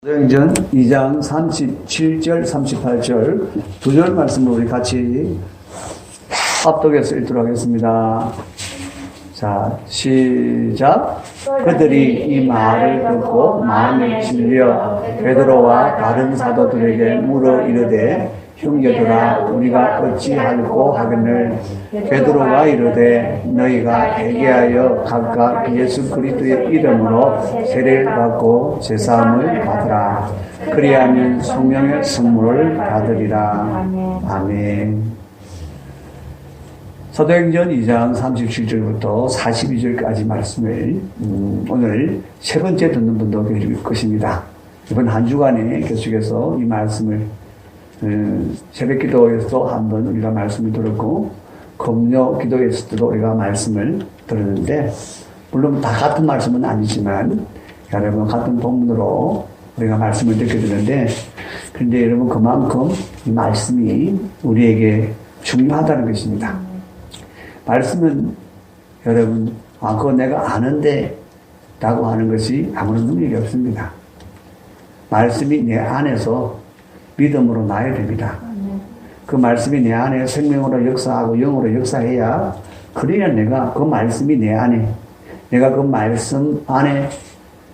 사도행전 2장 37절 38절 두 절 말씀을 우리 같이 합독해서 읽도록 하겠습니다. 자, 시작. 그들이 이 말을 듣고 마음에 질려 베드로와 다른 사도들에게 물어 이르되 형제들아 우리가 어찌할꼬 하거늘 베드로가 이르되 너희가 회개하여 각각 예수 그리스도의 이름으로 세례를 받고 제사함을 받으라. 그리하면 성령의 선물을 받으리라. 아멘. 사도행전 2장 37절부터 42절까지 말씀을 오늘 세 번째 듣는 분도 계실 것입니다. 이번 한 주간에 계속해서 이 말씀을 새벽 기도에서도 한번 우리가 말씀을 들었고 금요 기도에서도 우리가 말씀을 들었는데 물론 다 같은 말씀은 아니지만 여러분 같은 본문으로 우리가 말씀을 듣게 되는데 그런데 여러분 그만큼 이 말씀이 우리에게 중요하다는 것입니다. 말씀은 여러분 그거 내가 아는데 라고 하는 것이 아무런 능력이 없습니다. 말씀이 내 안에서 믿음으로 나야 됩니다. 그 말씀이 내 안에 생명으로 역사하고 영으로 역사해야 그래야 내가 그 말씀이 내 안에 내가 그 말씀 안에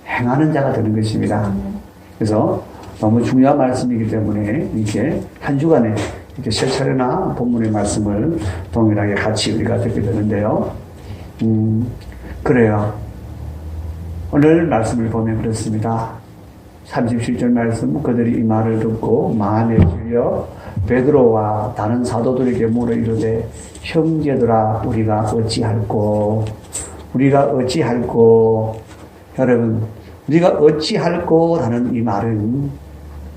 행하는 자가 되는 것입니다. 그래서 너무 중요한 말씀이기 때문에 이렇게 한 주간에 이렇게 세 차례나 본문의 말씀을 동일하게 같이 우리가 듣게 되는데요. 그래요. 오늘 말씀을 보면 그렇습니다. 37절 말씀 그들이 이 말을 듣고 마음에 질려 베드로와 다른 사도들에게 물어 이르되 형제들아 우리가 어찌할꼬 여러분 우리가 어찌할꼬 라는 이 말은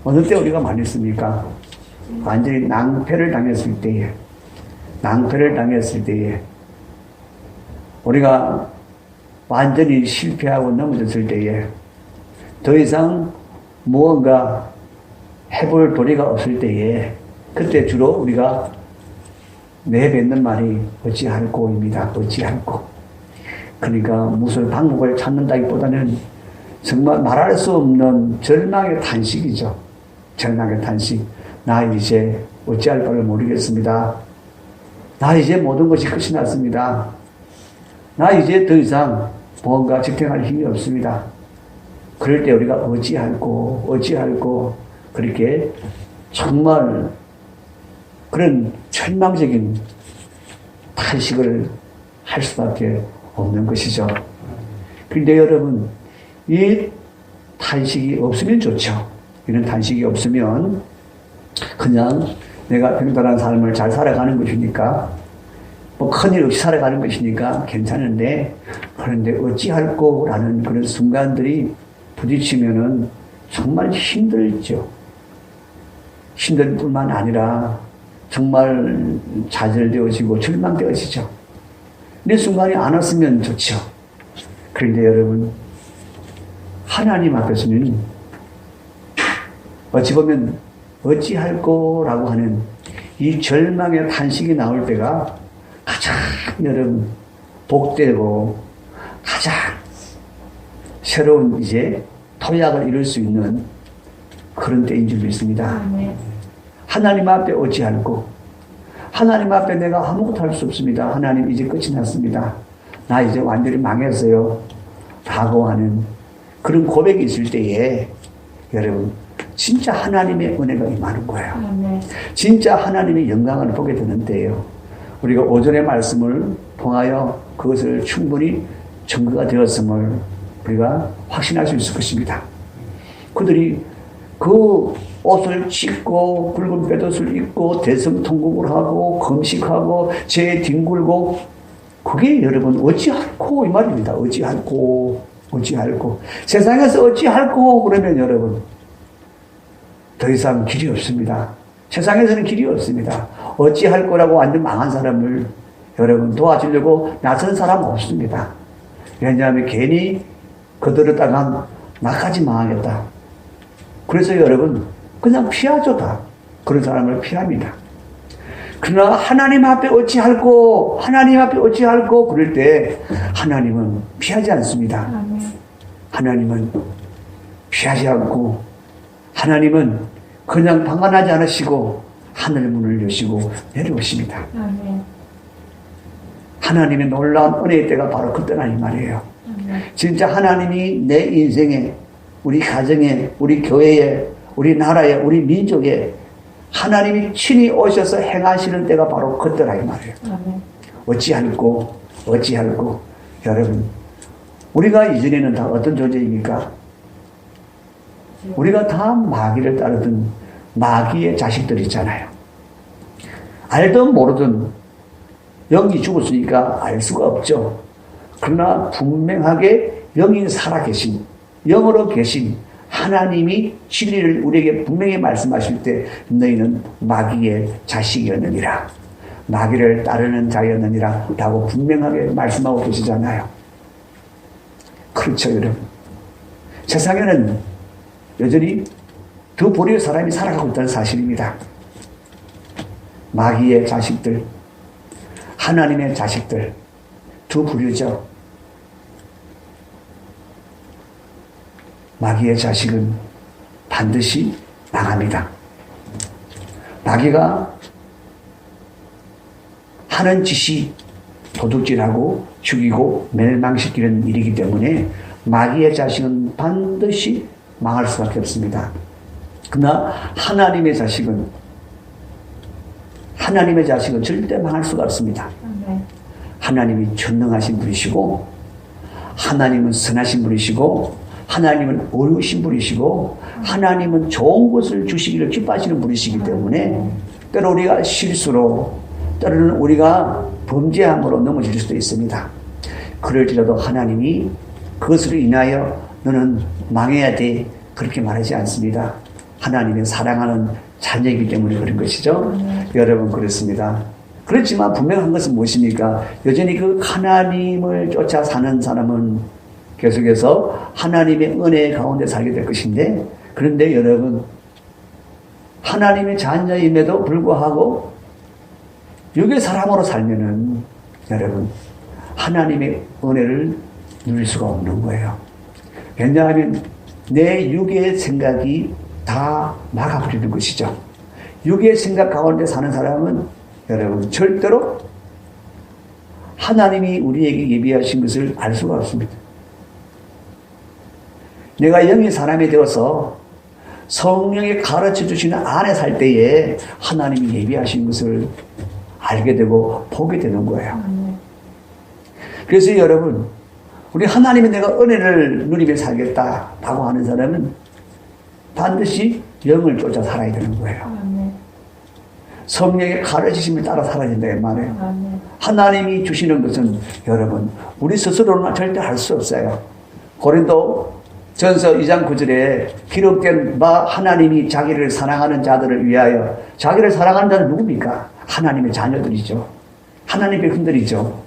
어느 때 우리가 많이 씁니까? 완전히 낭패를 당했을 때에 우리가 완전히 실패하고 넘어졌을 때에 더 이상 무언가 해볼 도리가 없을 때에 그때 주로 우리가 내뱉는 말이 어찌할꼬입니다. 어찌할꼬. 그러니까 무슨 방법을 찾는다기보다는 정말 말할 수 없는 절망의 탄식이죠. 절망의 탄식. 나 이제 어찌할 바를 모르겠습니다. 나 이제 모든 것이 끝이 났습니다. 나 이제 더 이상 무언가 지탱할 힘이 없습니다. 그럴 때 우리가 어찌할꼬 그렇게 정말 그런 절망적인 탄식을 할 수밖에 없는 것이죠. 그런데 여러분 이 탄식이 없으면 좋죠. 이런 탄식이 없으면 그냥 내가 평탄한 삶을 잘 살아가는 것이니까 뭐 큰일 없이 살아가는 것이니까 괜찮은데 그런데 어찌할꼬라는 그런 순간들이 부딪히면은 정말 힘들죠. 힘들 뿐만 아니라 정말 좌절되어지고 절망되어지죠. 내 순간이 안 왔으면 좋죠. 그런데 여러분 하나님 앞에서는 어찌 보면 어찌할꼬라고 하는 이 절망의 탄식이 나올 때가 가장 여러분 복되고 가장 새로운 이제 토약을 이룰 수 있는 그런 때인 줄 믿습니다. 하나님 앞에 어찌할꼬 하나님 앞에 내가 아무것도 할 수 없습니다. 하나님 이제 끝이 났습니다. 나 이제 완전히 망했어요. 라고 하는 그런 고백이 있을 때에 여러분 진짜 하나님의 은혜가 임하는 거예요. 진짜 하나님의 영광을 보게 되는 때예요. 우리가 오전의 말씀을 통하여 그것을 충분히 증거가 되었음을 우리가 확신할 수 있을 것입니다. 그들이 그 옷을 찢고 굵은 뼈옷을 입고 대성통곡을 하고 금식하고 죄에 뒹굴고 그게 여러분 어찌할꼬 이 말입니다. 어찌할꼬 세상에서 어찌할꼬 그러면 여러분 더 이상 길이 없습니다. 세상에서는 길이 없습니다. 어찌할꼬라고 완전 망한 사람을 여러분 도와주려고 나선 사람 없습니다. 왜냐하면 괜히 거들었다가 나까지 망하겠다. 그래서 여러분 그냥 피하죠 다. 그런 사람을 피합니다. 그러나 하나님 앞에 어찌할꼬 그럴 때 하나님은 피하지 않습니다. 하나님은 피하지 않고 하나님은 그냥 방관하지 않으시고 하늘 문을 여시고 내려오십니다. 아멘. 하나님의 놀라운 은혜의 때가 바로 그때라 이 말이에요. 아멘. 진짜 하나님이 내 인생에, 우리 가정에, 우리 교회에, 우리 나라에, 우리 민족에 하나님이 친히 오셔서 행하시는 때가 바로 그때라 이 말이에요. 아멘. 어찌할꼬 여러분, 우리가 이전에는 다 어떤 존재입니까? 우리가 다 마귀를 따르던 마귀의 자식들 있잖아요. 알든 모르든 영이 죽었으니까 알 수가 없죠. 그러나 분명하게 영이 살아계신, 영으로 계신 하나님이 진리를 우리에게 분명히 말씀하실 때 너희는 마귀의 자식이었느니라, 마귀를 따르는 자였느니라 라고 분명하게 말씀하고 계시잖아요. 그렇죠, 여러분. 세상에는 여전히 두 부류의 사람이 살아가고 있다는 사실입니다. 마귀의 자식들, 하나님의 자식들, 두 부류죠. 마귀의 자식은 반드시 망합니다. 마귀가 하는 짓이 도둑질하고 죽이고 멸망시키는 일이기 때문에 마귀의 자식은 반드시 망할 수밖에 없습니다. 그러나 하나님의 자식은 절대 망할 수가 없습니다. 하나님이 전능하신 분이시고, 하나님은 선하신 분이시고, 하나님은 어려우신 분이시고, 하나님은 좋은 것을 주시기를 기뻐하시는 분이시기 때문에 때로 우리가 실수로, 때로는 우리가 범죄함으로 넘어질 수도 있습니다. 그럴지라도 하나님이 그것으로 인하여 너는 망해야 돼, 그렇게 말하지 않습니다. 하나님의 사랑하는 자녀이기 때문에 그런 것이죠. 여러분, 그렇습니다. 그렇지만 분명한 것은 무엇입니까? 여전히 그 하나님을 쫓아 사는 사람은 계속해서 하나님의 은혜 가운데 살게 될 것인데, 그런데 여러분, 하나님의 자녀임에도 불구하고 육의 사람으로 살면은 여러분, 하나님의 은혜를 누릴 수가 없는 거예요. 왜냐하면 내 육의 생각이 다 막아버리는 것이죠. 육의 생각 가운데 사는 사람은 여러분 절대로 하나님이 우리에게 예비하신 것을 알 수가 없습니다. 내가 영의 사람이 되어서 성령이 가르쳐 주시는 안에 살 때에 하나님이 예비하신 것을 알게 되고 보게 되는 거예요. 그래서 여러분, 우리 하나님이 내가 은혜를 누리며 살겠다라고 하는 사람은 반드시 영을 쫓아 살아야 되는 거예요. 성령의 가르치심을 따라 살아야 된다는 말이에요. 하나님이 주시는 것은 여러분, 우리 스스로는 절대 할 수 없어요. 고린도 전서 2장 9절에 기록된 바 하나님이 자기를 사랑하는 자들을 위하여, 자기를 사랑하는 자는 누굽니까? 하나님의 자녀들이죠. 하나님의 흔들이죠.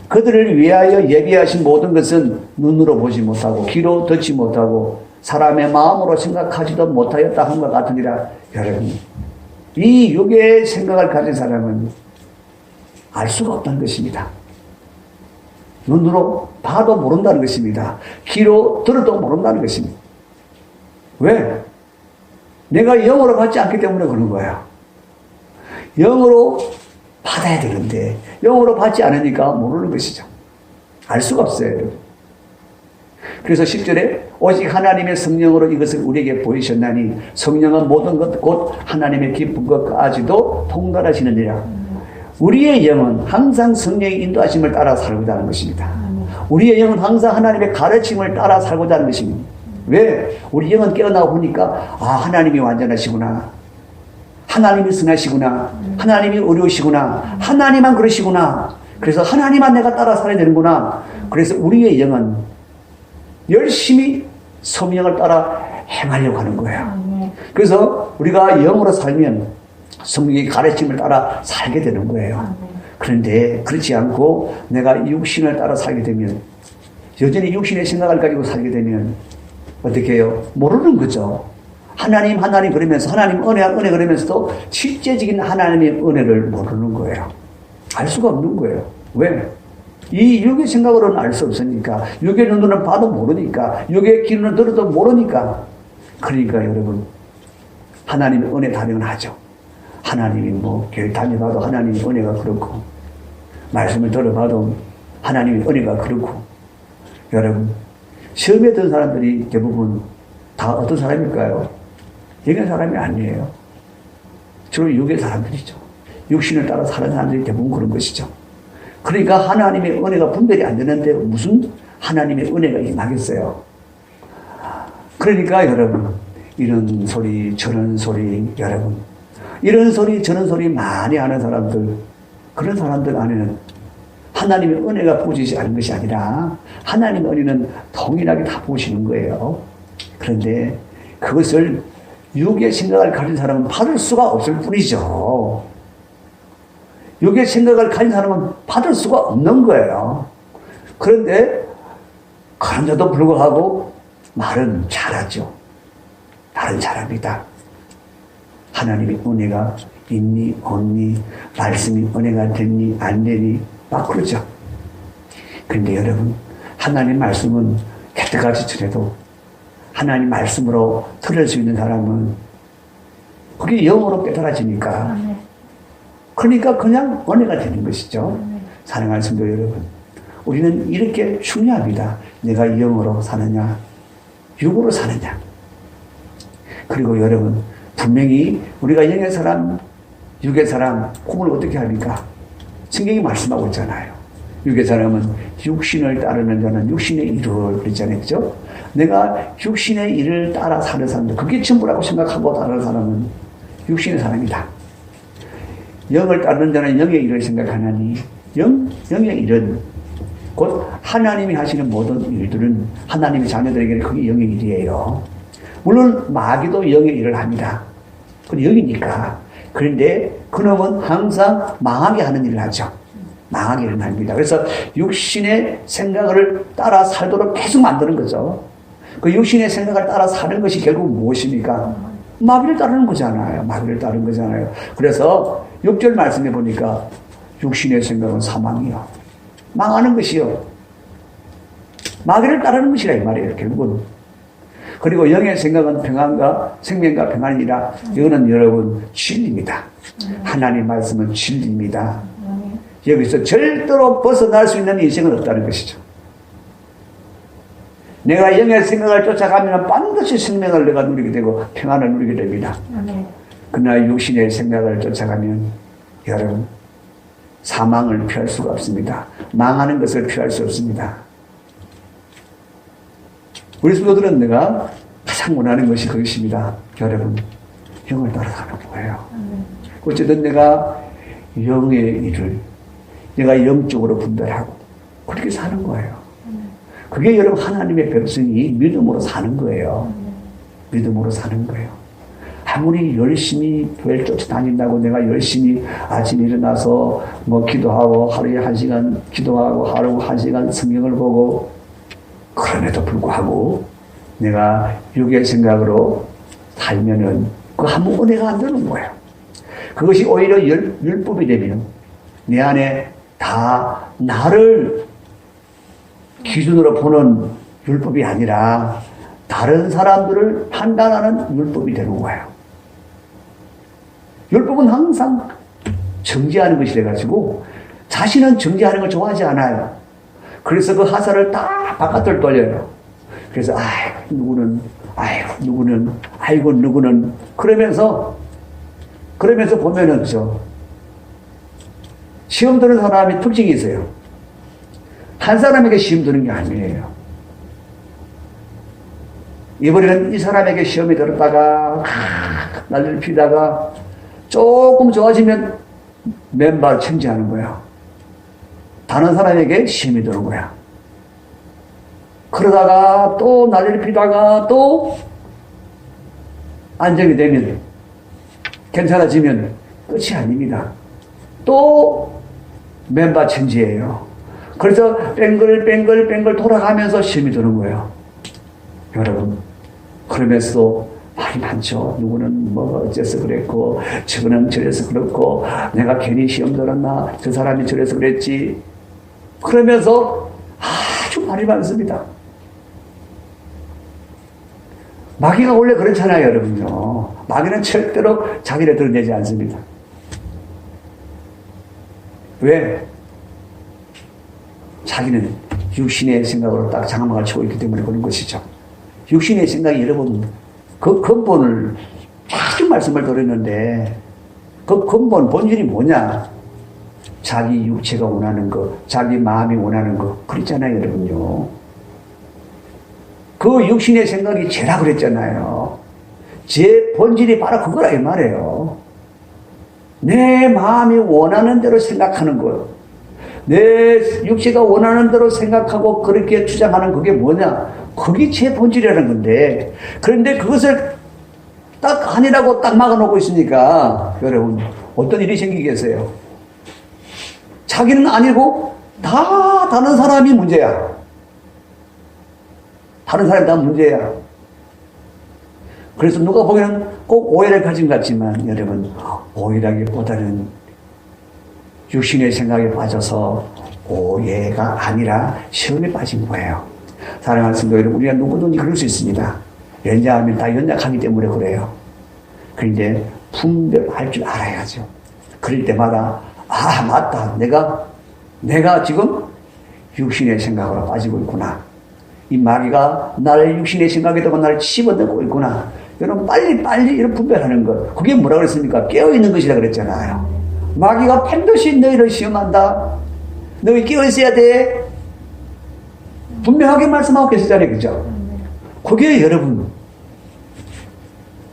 그들을 위하여 예비하신 모든 것은 눈으로 보지 못하고 귀로 듣지 못하고 사람의 마음으로 생각하지도 못하였다 한 것 같으니라. 여러분, 이 육의 생각을 가진 사람은 알 수가 없다는 것입니다. 눈으로 봐도 모른다는 것입니다. 귀로 들어도 모른다는 것입니다. 왜? 내가 영으로 받지 않기 때문에 그런 거야. 영으로 받아야 되는데 영으로 받지 않으니까 모르는 것이죠. 알 수가 없어요. 그래서 10절에 오직 하나님의 성령으로 이것을 우리에게 보이셨나니 성령은 모든 것 곧 하나님의 기쁜 것까지도 통달하시느니라. 우리의 영은 항상 성령의 인도하심을 따라 살고자 하는 것입니다. 우리의 영은 항상 하나님의 가르침을 따라 살고자 하는 것입니다. 왜? 우리 영은 깨어나고 보니까 하나님이 완전하시구나, 하나님이 선하시구나, 하나님이 어려우시구나, 하나님만 그러시구나, 그래서 하나님만 내가 따라 살아야 되는구나. 그래서 우리의 영은 열심히 성령을 따라 행하려고 하는 거예요. 그래서 우리가 영으로 살면 성령의 가르침을 따라 살게 되는 거예요. 그런데 그렇지 않고 내가 육신을 따라 살게 되면, 여전히 육신의 생각을 가지고 살게 되면 어떻게 해요? 모르는 거죠. 하나님 그러면서, 하나님 은혜 그러면서도 실제적인 하나님의 은혜를 모르는 거예요. 알 수가 없는 거예요. 왜? 이 육의 생각으로는 알 수 없으니까, 육의 눈으로는 봐도 모르니까, 육의 귀로는 들어도 모르니까. 그러니까 여러분, 하나님의 은혜 당연하죠. 하나님이 뭐 교회 다녀봐도 하나님의 은혜가 그렇고, 말씀을 들어봐도 하나님의 은혜가 그렇고, 여러분, 시험에 든 사람들이 대부분 다 어떤 사람일까요? 영의 사람이 아니에요. 주로 육의 사람들이죠. 육신을 따라 사는 사람들이 대부분 그런 것이죠. 그러니까 하나님의 은혜가 분별이 안 되는데 무슨 하나님의 은혜가 임하겠어요. 그러니까 여러분, 이런 소리 저런 소리, 여러분 이런 소리 저런 소리 많이 하는 사람들, 그런 사람들 안에는 하나님의 은혜가 부어지지 않은 것이 아니라 하나님의 은혜는 동일하게 다 부으시는 거예요. 그런데 그것을 육의 생각을 가진 사람은 받을 수가 없을 뿐이죠. 육의 생각을 가진 사람은 받을 수가 없는 거예요. 그런데 그런데도 불구하고 말은 잘하죠. 말은 잘합니다. 하나님의 은혜가 있니 없니, 말씀이 은혜가 됐니 안 되니 막 그러죠. 그런데 여러분, 하나님 말씀은 개떡같이 전해도 하나님 말씀으로 들을 수 있는 사람은 그게 영으로 깨달아지니까, 그러니까 그냥 은혜가 되는 것이죠. 사랑하는 성도 여러분, 우리는 이렇게 중요합니다. 내가 영으로 사느냐 육으로 사느냐. 그리고 여러분, 분명히 우리가 영의 사람 육의 사람 구분을 어떻게 합니까? 성경이 말씀하고 있잖아요. 육의 사람은 육신을 따르는 자는 육신의 일을 그랬잖아요. 그죠? 내가 육신의 일을 따라 사는 사람들, 그게 전부라고 생각하고 따르는 사람은 육신의 사람이다. 영을 따르는 자는 영의 일을 생각하나니 영의 일은 곧 하나님이 하시는 모든 일들은 하나님의 자녀들에게는 그게 영의 일이에요. 물론 마귀도 영의 일을 합니다. 그건 영이니까. 그런데 그놈은 항상 망하게 하는 일을 하죠. 망하게 일을 합니다. 그래서 육신의 생각을 따라 살도록 계속 만드는 거죠. 그 육신의 생각을 따라 사는 것이 결국 무엇입니까? 마귀를 따르는 거잖아요. 마귀를 따르는 거잖아요. 그래서 6절 말씀해 보니까 육신의 생각은 사망이요. 망하는 것이요. 마귀를 따르는 것이라 이 말이에요. 결국은. 그리고 영의 생각은 평안과 생명과 평안이라. 이거는 여러분 진리입니다. 하나님 말씀은 진리입니다. 여기서 절대로 벗어날 수 있는 인생은 없다는 것이죠. 내가 영의 생각을 쫓아가면 반드시 생명을 내가 누리게 되고 평안을 누리게 됩니다. 그러나 육신의 생각을 쫓아가면 여러분 사망을 피할 수가 없습니다. 망하는 것을 피할 수 없습니다. 우리 성도들은 내가 가장 원하는 것이 그것입니다. 여러분, 영을 따라가는 거예요. 어쨌든 내가 영의 일을 내가 영적으로 분별하고 그렇게 사는 거예요. 그게 여러분 하나님의 백성이 믿음으로 사는 거예요. 믿음으로 사는 거예요. 아무리 열심히 교회를 쫓아다닌다고 내가 열심히 아침에 일어나서 뭐 기도하고 하루에 1시간 기도하고 하루 1시간 성경을 보고 그럼에도 불구하고 내가 육의 생각으로 살면은 그 아무 은혜가 안 되는 거예요. 그것이 오히려 율법이 되면 내 안에 다 나를 기준으로 보는 율법이 아니라 다른 사람들을 판단하는 율법이 되는 거예요. 율법은 항상 정죄하는 것이 돼가지고 자신은 정죄하는 걸 좋아하지 않아요. 그래서 그 하사를 다 바깥을 돌려요. 그래서 누구는 아이고 누구는 그러면서 보면은 시험 드는 사람이 특징이 있어요. 한 사람에게 시험 드는 게 아니에요. 이번에는 이 사람에게 시험이 들었다가 난리를 피다가 조금 좋아지면 맨발 청지하는 거야. 다른 사람에게 시험이 드는 거야. 그러다가 또 난리를 피다가 또 안정이 되면 괜찮아지면 끝이 아닙니다. 또 맨발 청지예요. 그래서 뱅글 돌아가면서 시험이 드는 거예요. 여러분, 그러면서 말이 많죠. 누구는 뭐가 어째서 그랬고, 저거는 저래서 그렇고, 내가 괜히 시험 들었나, 저 사람이 저래서 그랬지. 그러면서 아주 말이 많습니다. 마귀가 원래 그렇잖아요, 여러분요. 마귀는 절대로 자기를 드러내지 않습니다. 왜? 자기는 육신의 생각으로 딱 장막을 치고 있기 때문에 그런 것이죠. 육신의 생각이 여러분, 그 근본을 자주 말씀을 드렸는데, 그 근본, 본질이 뭐냐? 자기 육체가 원하는 거, 자기 마음이 원하는 거, 그랬잖아요, 여러분요. 그 육신의 생각이 죄라 그랬잖아요. 제 본질이 바로 그거라, 이 말이에요. 내 마음이 원하는 대로 생각하는 것. 내 육체가 원하는 대로 생각하고 그렇게 주장하는 그게 뭐냐? 그게 제 본질이라는 건데, 그런데 그것을 딱 아니라고 딱 막아놓고 있으니까, 여러분, 어떤 일이 생기겠어요? 자기는 아니고, 다 다른 사람이 문제야. 다른 사람이 다 문제야. 그래서 누가 보기에는 꼭 오해를 가진 것 같지만, 여러분, 오해라기보다는 육신의 생각에 빠져서 오해가 아니라 시험에 빠진 거예요. 사랑하는 성도 여러분, 우리가 누구든지 그럴 수 있습니다. 연약하면 다 연약하기 때문에 그래요. 그런데 분별할 줄 알아야죠. 그럴 때마다 아, 맞다. 내가 지금 육신의 생각으로 빠지고 있구나. 이 마귀가 나를 육신의 생각에다가 나를 집어넣고 있구나. 여러분 빨리 이런 분별하는 것. 그게 뭐라 그랬습니까? 깨어있는 것이라 그랬잖아요. 마귀가 반드시 너희를 시험한다. 너희 깨어있어야 돼. 분명하게 말씀하고 계시잖아요. 그죠? 그게 여러분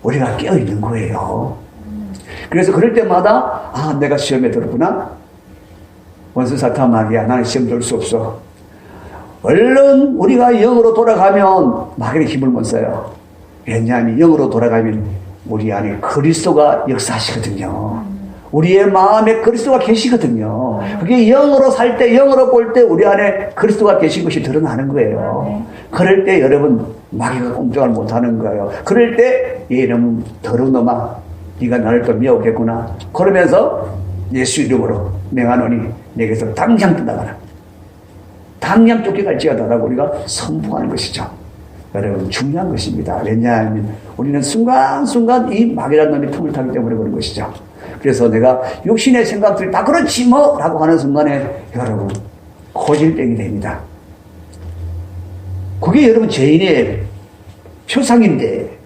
우리가 깨어있는 거예요. 그래서 그럴 때마다 아, 내가 시험에 들었구나. 원수 사탄 마귀야, 나는 시험 들 수 없어. 얼른 우리가 영으로 돌아가면 마귀는 힘을 못 써요. 왜냐하면 영으로 돌아가면 우리 안에 그리스도가 역사하시거든요. 우리의 마음에 그리스도가 계시거든요. 그게 영으로 살 때, 영으로 볼 때 우리 안에 그리스도가 계신 것이 드러나는 거예요. 그럴 때 여러분 마귀가 꼼짝을 못하는 거예요. 그럴 때 이놈 더러운 놈아, 네가 나를 또 미워하겠구나. 그러면서 예수 이름으로 명하노니 내게서 당장 떠나가라. 당장 쫓겨갈지어다라고 우리가 선포하는 것이죠. 여러분 중요한 것입니다. 왜냐하면 우리는 순간순간 이 마귀라는 놈이 틈을 타기 때문에 그런 것이죠. 그래서 내가 육신의 생각들이 다 그렇지 뭐 라고 하는 순간에 여러분 고질병이 됩니다. 그게 여러분 죄인의 표상인데,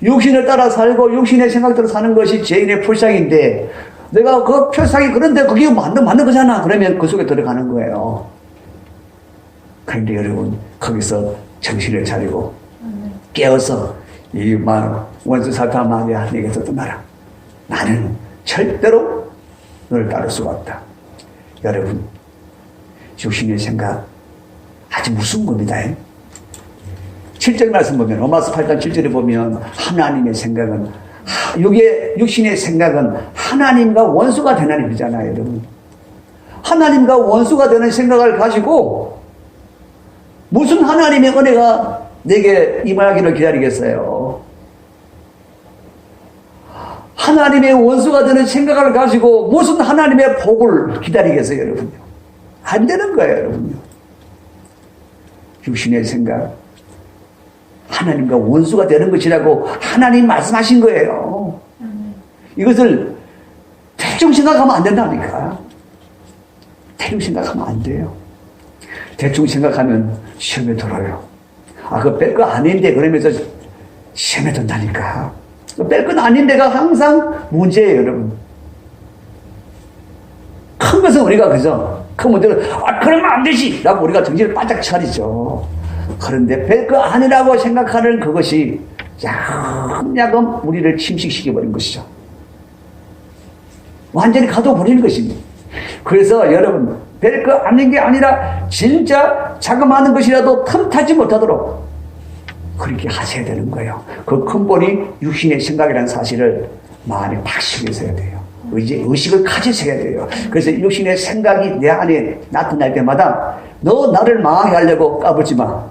육신을 따라 살고 육신의 생각대로 사는 것이 죄인의 표상인데, 내가 그 표상이 그런데 그게 맞는 거잖아. 그러면 그 속에 들어가는 거예요. 그런데 여러분 거기서 정신을 차리고 깨어서 이 원수 사탄 마귀야, 내게서 떠나라. 나는 절대로 너를 따를 수가 없다. 여러분 육신의 생각 아주 무서운 겁니다. 7절 말씀 보면, 로마서 8장 7절에 보면 하나님의 생각은, 육신의 생각은 하나님과 원수가 되는 일이잖아요, 여러분. 하나님과 원수가 되는 생각을 가지고 무슨 하나님의 은혜가 내게 임하기를 기다리겠어요? 하나님의 원수가 되는 생각을 가지고 무슨 하나님의 복을 기다리겠어요, 여러분요? 안 되는 거예요, 여러분요. 육신의 생각, 하나님과 원수가 되는 것이라고 하나님 말씀하신 거예요. 이것을 대충 생각하면 안 된다니까. 대충 생각하면 안 돼요. 대충 생각하면 시험에 들어요. 아, 그거 뺄 거 아닌데 그러면서 시험에 든다니까. 뺄 건 아닌데가 항상 문제예요, 여러분. 큰 것은 우리가 그죠? 큰 문제는 그러면 안 되지! 라고 우리가 정신을 바짝 차리죠. 그런데 뺄 거 아니라고 생각하는 그것이 야금야금 우리를 침식시켜버린 것이죠. 완전히 가둬버리는 것입니다. 그래서 여러분, 뺄 거 아닌 게 아니라 진짜 자금하는 것이라도 틈타지 못하도록 그렇게 하셔야 되는 거예요. 그 근본이 육신의 생각이라는 사실을 마음에 확실히 있어야 돼요. 의식을 가지셔야 돼요. 그래서 육신의 생각이 내 안에 나타날 때마다 너 나를 망하게 하려고 까불지 마.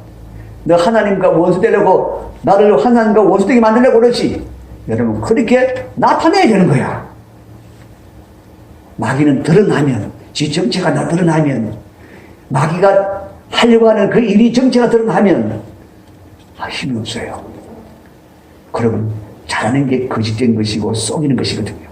너 하나님과 원수 되려고 나를 하나님과 원수 되게 만들려고 그러지. 여러분 그렇게 나타내야 되는 거야. 마귀는 드러나면, 지 정체가 드러나면, 마귀가 하려고 하는 그 일이 정체가 드러나면 힘이 없어요. 그러면 잘하는 게 거짓된 것이고 속이는 것이거든요.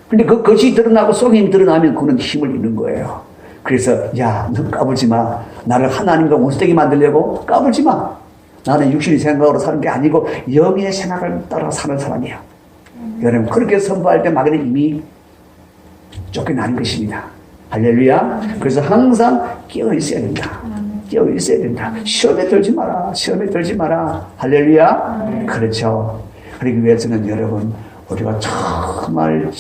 근데 그 거짓이 드러나고 속임이 드러나면 그는 힘을 잃는 거예요. 그래서 야, 너 까불지 마. 나를 하나님과 원수되게 만들려고 까불지 마. 나는 육신의 생각으로 사는 게 아니고 영의 생각을 따라 사는 사람이야. 여러분 그렇게 선포할 때 마귀는 이미 쫓겨나는 것입니다. 할렐루야. 그래서 항상 깨어 있어야 된다. 깨어 있어야 된다. 시험에 들지 마라. 시험에 들지 마라. 할렐루야. 그렇죠. 그러기 위해서는 여러분 우리가 정말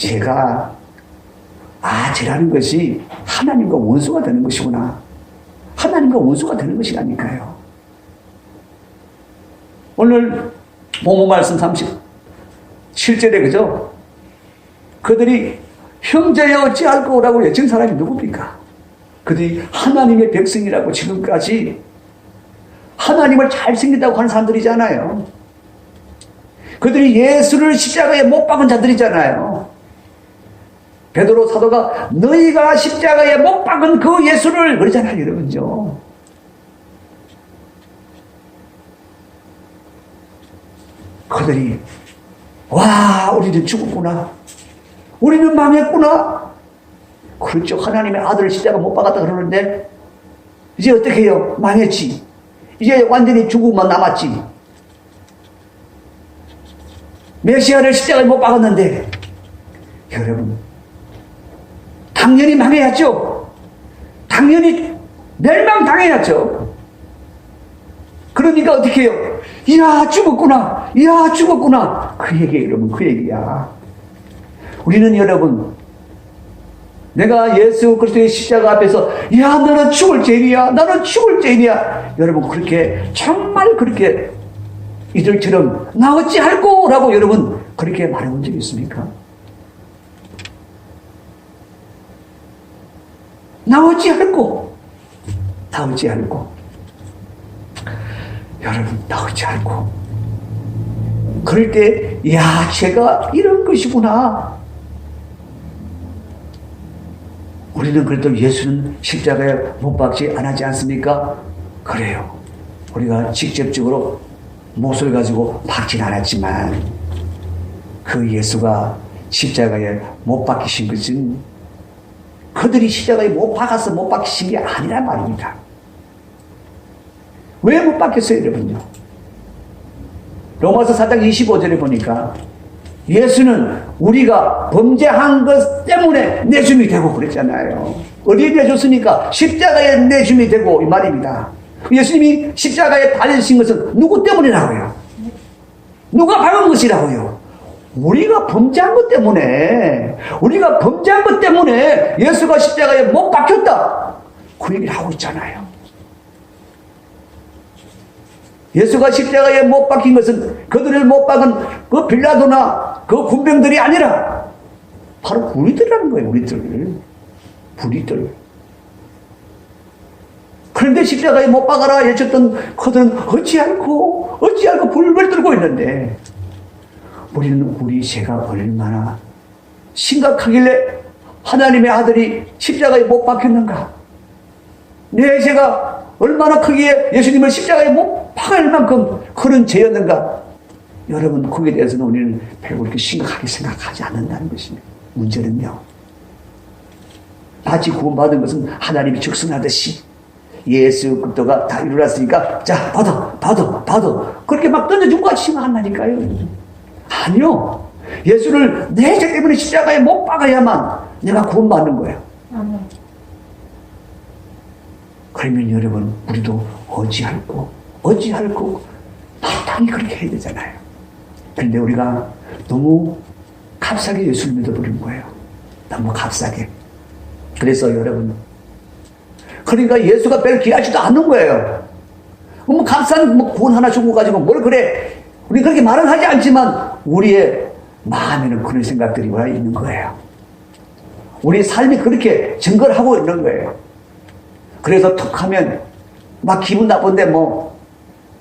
죄라는 것이 하나님과 원수가 되는 것이구나. 하나님과 원수가 되는 것이라니까요. 오늘 본문 말씀 37절에 그죠? 그들이 형제여 어찌할 거라고 외친 사람이 누굽니까? 그들이 하나님의 백성이라고 지금까지 하나님을 잘생긴다고 하는 사람들이잖아요. 그들이 예수를 십자가에 못 박은 자들이잖아요. 베드로 사도가 너희가 십자가에 못 박은 그 예수를 그러잖아요, 여러분요. 그들이 와, 우리는 죽었구나. 우리는 망했구나. 그렇죠. 하나님의 아들을 십자가 못 박았다 그러는데 이제 어떻게 해요? 망했지. 이제 완전히 죽음만 남았지. 메시아를 십자가에 못 박았는데 여러분 당연히 망해야죠. 당연히 멸망당해야죠. 그러니까 어떻게 해요? 이야 죽었구나. 이야 죽었구나. 그 얘기예요 여러분. 그 얘기야. 우리는 여러분 내가 예수 그리스도의 십자가 앞에서 야 너는 죽을 죄인이야. 나는 죽을 죄인이야. 여러분 그렇게 정말 그렇게 이들처럼 나 어찌할꼬 라고 여러분 그렇게 말해본 적이 있습니까? 나 어찌할꼬? 나 어찌할꼬? 여러분 나 어찌할꼬? 그럴 때 야 제가 이런 것이구나. 우리는 그래도 예수는 십자가에 못 박지 않았지 않습니까? 그래요. 우리가 직접적으로 못을 가지고 박진 않았지만 그 예수가 십자가에 못 박히신 것은 그들이 십자가에 못 박아서 못 박히신 게 아니란 말입니다. 왜 못 박혔어요 여러분요? 로마서 4장 25절에 보니까 예수는 우리가 범죄한 것 때문에 내줌이 되고 그랬잖아요. 어디에 내줬습니까? 십자가에 내줌이 되고 이 말입니다. 예수님이 십자가에 달리신 것은 누구 때문이라고요? 누가 박은 것이라고요? 우리가 범죄한 것 때문에, 우리가 범죄한 것 때문에 예수가 십자가에 못 박혔다. 그 얘기를 하고 있잖아요. 예수가 십자가에 못 박힌 것은 그들을 못 박은 그 빌라도나 그 군병들이 아니라 바로 우리들이라는 거예요. 우리들. 그런데 십자가에 못 박아라 외쳤던 그들은 어찌할꼬 불을 들고 있는데 우리는 우리 죄가 얼마나 심각하길래 하나님의 아들이 십자가에 못 박혔는가? 내 죄가 얼마나 크기에 예수님을 십자가에 못 박을 만큼 그런 죄였는가? 여러분 거기에 대해서는 우리는 별로 그렇게 심각하게 생각하지 않는다는 것입니다. 문제는요, 다시 구원받은 것은 하나님이 적성하듯이 예수 그리스도가 다 이루었으니까 자 받아 그렇게 막 던져주고 같이 생각한다니까요. 아니요, 예수를 내 죄 때문에 십자가에 못 박아야만 내가 구원받는 거예요. 그러면 여러분 우리도 어찌할꼬 마땅히 그렇게 해야 되잖아요. 그런데 우리가 너무 값싸게 예수를 믿어버린 거예요. 너무 값싸게. 그래서 여러분, 그러니까 예수가 별 귀하지도 않는 거예요. 뭐 값싼 구원 하나 주고 가지고 뭘 그래. 우리 그렇게 말은 하지 않지만 우리의 마음에는 그런 생각들이 와 있는 거예요. 우리 삶이 그렇게 증거를 하고 있는 거예요. 그래서 툭 하면 막 기분 나쁜데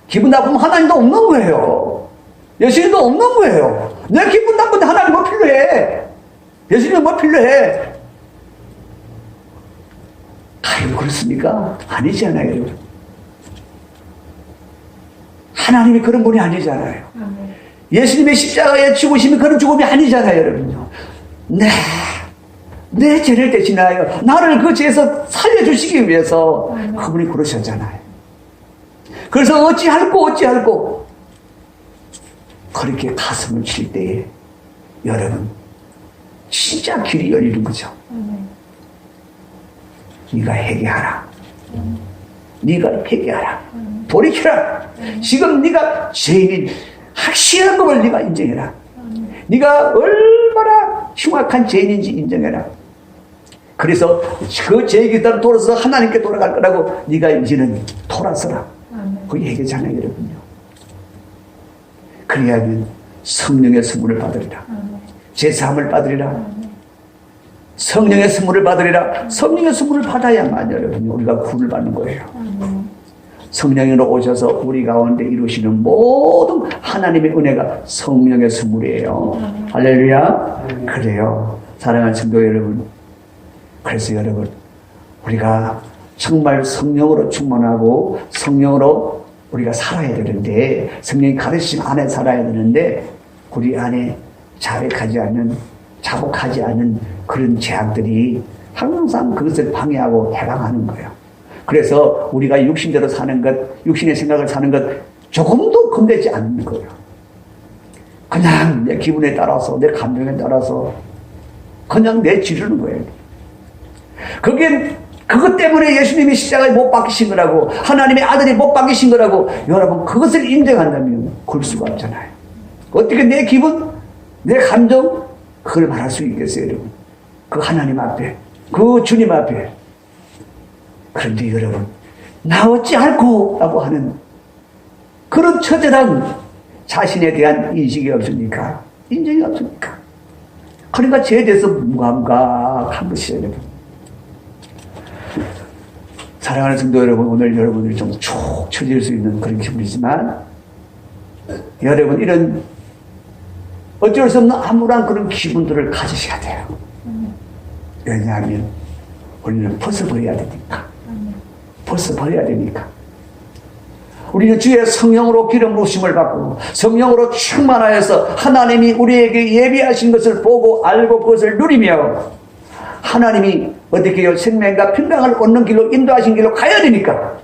기분 나쁘면 하나님도 없는 거예요. 예수님도 없는 거예요. 내 기분 나쁜데 하나님 뭐 필요해? 예수님 뭐 필요해? 아유, 그렇습니까? 아니잖아요, 여러분. 하나님이 그런 분이 아니잖아요. 예수님의 십자가의 죽으심이 그런 죽음이 아니잖아요, 여러분요. 내 죄를 대신하여 나를 그 죄에서 살려주시기 위해서 그분이 그러셨잖아요. 그래서 어찌할꼬 그렇게 가슴을 칠 때에 여러분 진짜 길이 열리는 거죠. 네가 회개하라. 네가 회개하라. 돌이켜라. 지금 네가 죄인인 확실한 것을 네가 인정해라. 네가 얼마나 흉악한 죄인인지 인정해라. 그래서 그 죄에 따라 돌아서 하나님께 돌아갈 거라고 네가 이제는 돌아서라. 그게 회개잖아요, 여러분요. 그래야면 성령의 선물을 받으리라. 제사함을 받으리라. 성령의 선물을 받으리라. 성령의 선물을 받아야만 여러분요 우리가 구원을 받는 거예요. 성령으로 오셔서 우리 가운데 이루시는 모든 하나님의 은혜가 성령의 선물이에요. 할렐루야. 그래요. 사랑하는 성도 여러분, 그래서 여러분 우리가 정말 성령으로 충만하고 성령으로 우리가 살아야 되는데, 성령이 가르침 안에 살아야 되는데 우리 안에 자백하지 않는, 자복하지 않는 그런 죄악들이 항상 그것을 방해하고 해방하는 거예요. 그래서 우리가 육신대로 사는 것, 육신의 생각을 사는 것 조금도 겁내지 않는 거예요. 그냥 내 기분에 따라서, 내 감정에 따라서 그냥 내지르는 거예요. 그것 때문에 예수님이 십자가에 못 박히신 거라고, 하나님의 아들이 못 박히신 거라고 여러분 그것을 인정한다면 그럴 수가 없잖아요. 어떻게 내 기분, 내 감정 그걸 말할 수 있겠어요, 여러분? 그 하나님 앞에, 그 주님 앞에. 그런데 여러분, 나 어찌할꼬 라고 하는 그런 처절한 자신에 대한 인식이 없습니까? 인정이 없습니까? 그러니까 죄에 대해서 무감각한 것이에요, 여러분. 사랑하는 성도 여러분, 오늘 여러분들이 좀 쭉 처질 수 있는 그런 기분이지만, 여러분 이런 어쩔 수 없는 암울한 그런 기분들을 가지셔야 돼요. 왜냐하면 우리는 벗어버려야 되니까. 벗어버려야 되니까. 우리는 주의 성령으로 기름 부으심을 받고 성령으로 충만하여서 하나님이 우리에게 예비하신 것을 보고 알고 그것을 누리며, 하나님이 어떻게 해요? 생명과 평강을 얻는 길로 인도하신 길로 가야 되니까.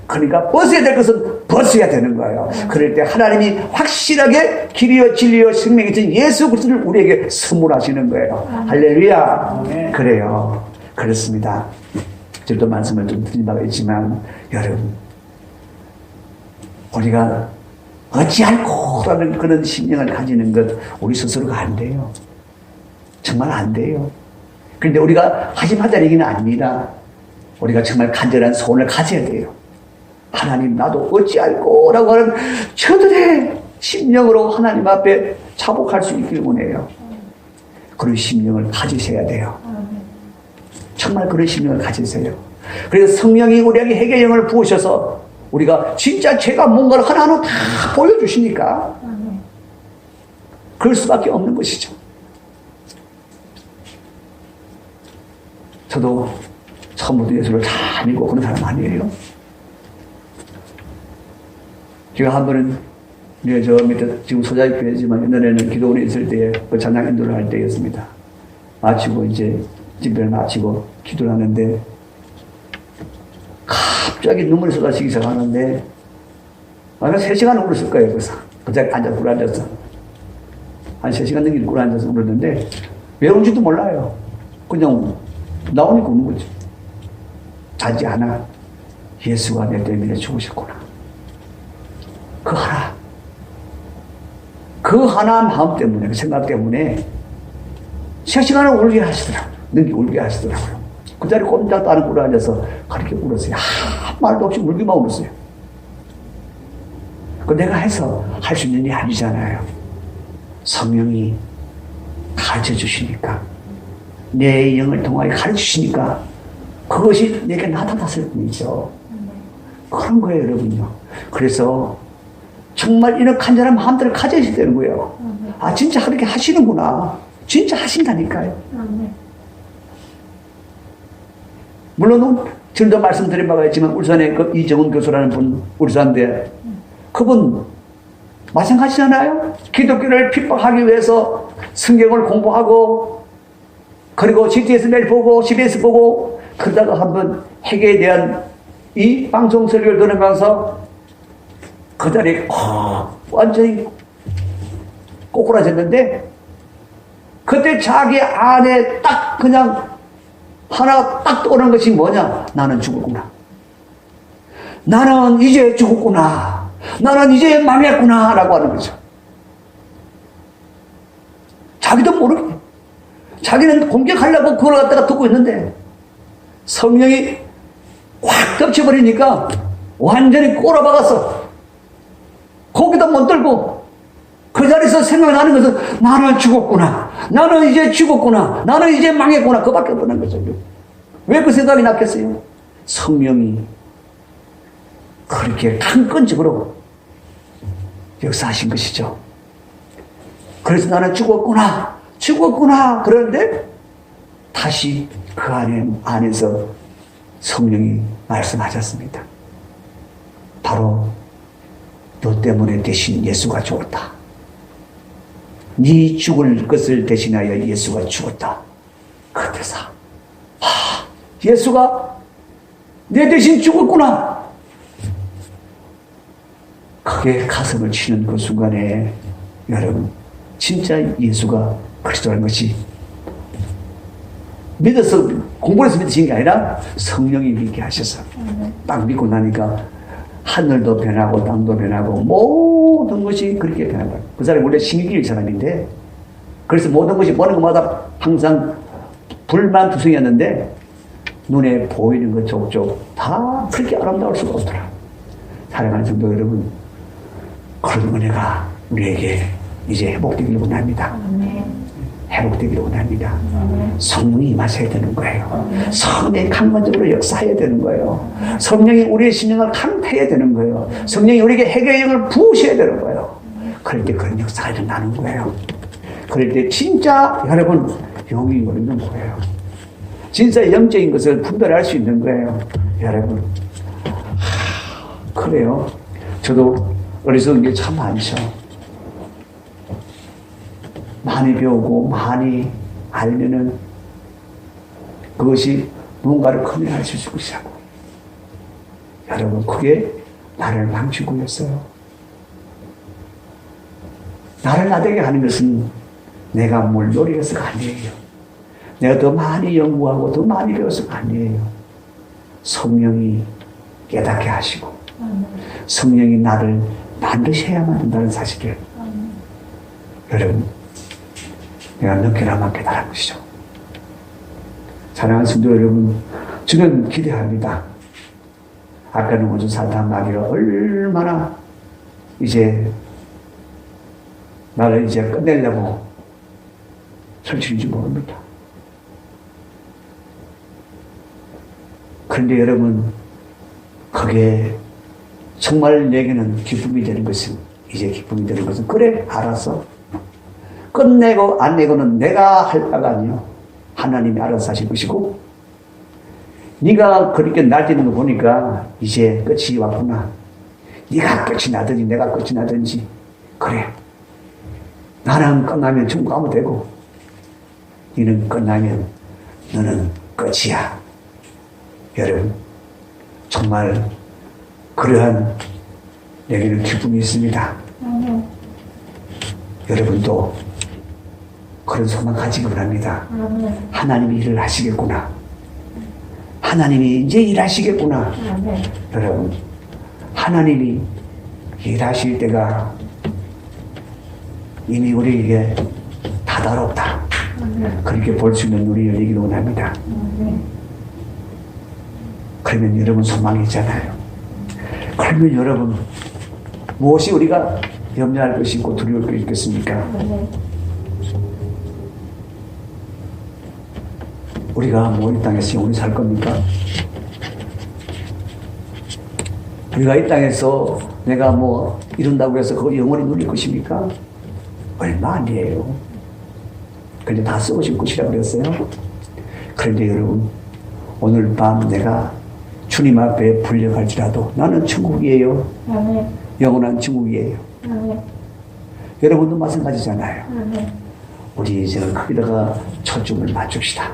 그러니까 벗어야 될 것은 벗어야 되는 거예요. 그럴 때 하나님이 확실하게 길이요 진리요 생명이 된 예수 그리스도를 우리에게 선물하시는 거예요. 할렐루야. 그래요. 그렇습니다. 저도 말씀을 좀 드린 바가 있지만, 여러분 우리가 어찌할꼬라는 그런 심령을 가지는 것 우리 스스로가 안 돼요. 정말 안 돼요. 그런데 우리가 하자는 얘기는 아닙니다. 우리가 정말 간절한 소원을 가져야 돼요. 하나님, 나도 어찌할꼬라고 하는 저들의 심령으로 하나님 앞에 자복할 수 있길 원해요. 그런 심령을 가지셔야 돼요. 정말 그런 심령을 가지세요. 그래서 성령이 우리에게 회개의 영을 부으셔서 우리가 진짜 죄가 뭔가를 하나하나 다 보여주시니까 그럴 수밖에 없는 것이죠. 저도 처음부터 예수를 잘 믿고 그런 사람 아니에요. 제가 한 번은 저 밑에 지금 소자의 교회지만 옛날에는 기도원에 있을 때에 그 찬양 인도를 할 때였습니다. 마치고 이제 집회를 마치고 기도를 하는데 갑자기 눈물이 쏟아지기 시작하는데 아마 3시간 울었을 거예요. 그래서 그 자리에 앉아서 꿇어앉았어. 한 3시간 넘게 꿇어앉아서 울었는데 왜 울는지도 몰라요. 그냥 나오니까 우는 거죠. 자지 않아. 예수가 내 때문에 죽으셨구나. 그 하나 마음 때문에, 그 생각 때문에 3시간을 울게 하시더라고요. 능히 울게 하시더라고요. 그 자리에 꼼짝도 안 하고 앉아서 그렇게 울었어요. 아무 말도 없이 울기만 울었어요. 그 내가 해서 할 수 있는 일이 아니잖아요. 성령이 가르쳐 주시니까, 내 영을 통하여 가르쳐 주시니까 그것이 내게 나타났을 뿐이죠. 그런 거예요, 여러분요. 그래서 정말 이런 간절한 마음들을 가져야 되는 거예요. 아, 진짜 그렇게 하시는구나. 진짜 하신다니까요. 물론, 전도 말씀드린 바가 있지만, 울산에 그 이정훈 교수라는 분, 울산대, 그분 마찬가지잖아요. 기독교를 핍박하기 위해서 성경을 공부하고 그리고 GTS 매일 보고 CBS 보고 그러다가 한번 핵에 대한 이 방송 설교를 들으면서 그 자리에 완전히 꼬꾸라졌는데 그때 자기 안에 딱 그냥 하나 딱 떠오르는 것이 뭐냐? 나는 죽었구나. 나는 이제 죽었구나. 나는 이제 망했구나. 라고 하는 거죠. 자기도 모르게. 자기는 공격하려고 그걸 갖다가 듣고 있는데 성령이 확 덮쳐버리니까 완전히 꼬라박았어. 거기다 못 들고 그 자리에서 생각나는 것은 나는 죽었구나. 나는 이제 죽었구나. 나는 이제 망했구나. 그밖에 없는 거죠. 왜 그 생각이 났겠어요? 성령이 그렇게 강건적으로 역사하신 것이죠. 그래서 나는 죽었구나. 죽었구나. 그런데 다시 그 안에서 성령이 말씀하셨습니다. 바로 너 때문에 대신 예수가 죽었다. 네 죽을 것을 대신하여 예수가 죽었다. 그때서 예수가 내 대신 죽었구나. 크게 가슴을 치는 그 순간에 여러분 진짜 예수가 그리스도라는 것이 믿어서 공부를 해서 믿으신 게 아니라 성령이 믿게 하셔서 딱 믿고 나니까 하늘도 변하고 땅도 변하고 모든 것이 그렇게 변한다. 그 사람이 원래 신기일 사람인데 그래서 모든 것이 보는 것마다 항상 불만투성이었는데 눈에 보이는 것 족족 다 그렇게 아름다울 수가 없더라. 사랑하는 성도 여러분, 그런 은혜가 우리에게 이제 회복되기를 원합니다. 회복되기를 원합니다. 성령이 임하셔야 되는 거예요. 성령이 강건적으로 역사해야 되는 거예요. 성령이 우리의 심령을 강태해야 되는 거예요. 성령이 우리에게 해결의 영을 부으셔야 되는 거예요. 그럴 때 그런 역사가 일어나는 거예요. 그럴 때 진짜 여러분 영이 오르는 거예요. 진짜 영적인 것을 분별할 수 있는 거예요. 여러분 그래요. 저도 어리석은 게 참 많죠. 많이 배우고 많이 알면은 그것이 누군가를 큰일할 수 있을 것이라고. 여러분 그게 나를 망치고였어요. 나를 나대게 하는 것은 내가 뭘 노력해서가 아니에요. 내가 더 많이 연구하고 더 많이 배워서가 아니에요. 성령이 깨닫게 하시고 성령이 나를 반드시 해야만 된다는 사실을 여러분 내가 늦게나마 깨달은 것이죠. 사랑하는 성도 여러분, 저는 기대합니다. 아까는 먼저 사탄 마귀가 얼마나 이제 나를 이제 끝내려고 설치는지 모릅니다. 그런데 여러분, 그게 정말 내게는 기쁨이 되는 것은, 이제 기쁨이 되는 것은, 그래, 알았어. 끝내고 안 내고는 내가 할 바가 아니요. 하나님이 알아서 하실 것이고, 네가 그렇게 날뛰는 거 보니까 이제 끝이 왔구나. 네가 끝이 나든지 내가 끝이 나든지, 그래. 나는 끝나면 천국 가면 되고, 너는 끝나면 너는 끝이야. 여러분, 정말 그러한 내게는 기쁨이 있습니다. 여러분도 그런 소망 가지기 바랍니다. 하나님이 일을 하시겠구나. 하나님이 이제 일하시겠구나. 여러분, 하나님이 일하실 때가 이미 우리에게 다다롭다. 그렇게 볼 수 있는 우리 열리기를 원합니다. 그러면 여러분 소망이 있잖아요. 그러면 여러분 무엇이 우리가 염려할 것이 있고 두려울 것이 있겠습니까? 우리가 뭐 이 땅에서 영원히 살 겁니까? 우리가 이 땅에서 내가 뭐 이룬다고 해서 그거 영원히 누릴 것입니까? 얼마 아니에요. 그런데 다 썩으실 것이라고 그랬어요. 그런데 여러분, 오늘 밤 내가 주님 앞에 불려갈지라도 나는 천국이에요. 영원한 천국이에요. 여러분도 마찬가지잖아요. 우리 이제 거기다가 초점을 맞춥시다.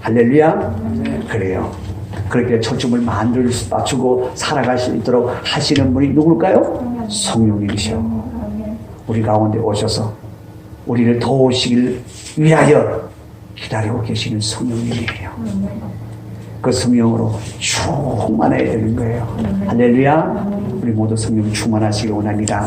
할렐루야. 그래요. 그렇게 초점을 맞추고 살아갈 수 있도록 하시는 분이 누굴까요? 성령님이시오. 우리 가운데 오셔서 우리를 도우시길 위하여 기다리고 계시는 성령님이에요. 그 성령으로 충만해야 되는 거예요. 할렐루야. 우리 모두 성령 충만하시길 원합니다.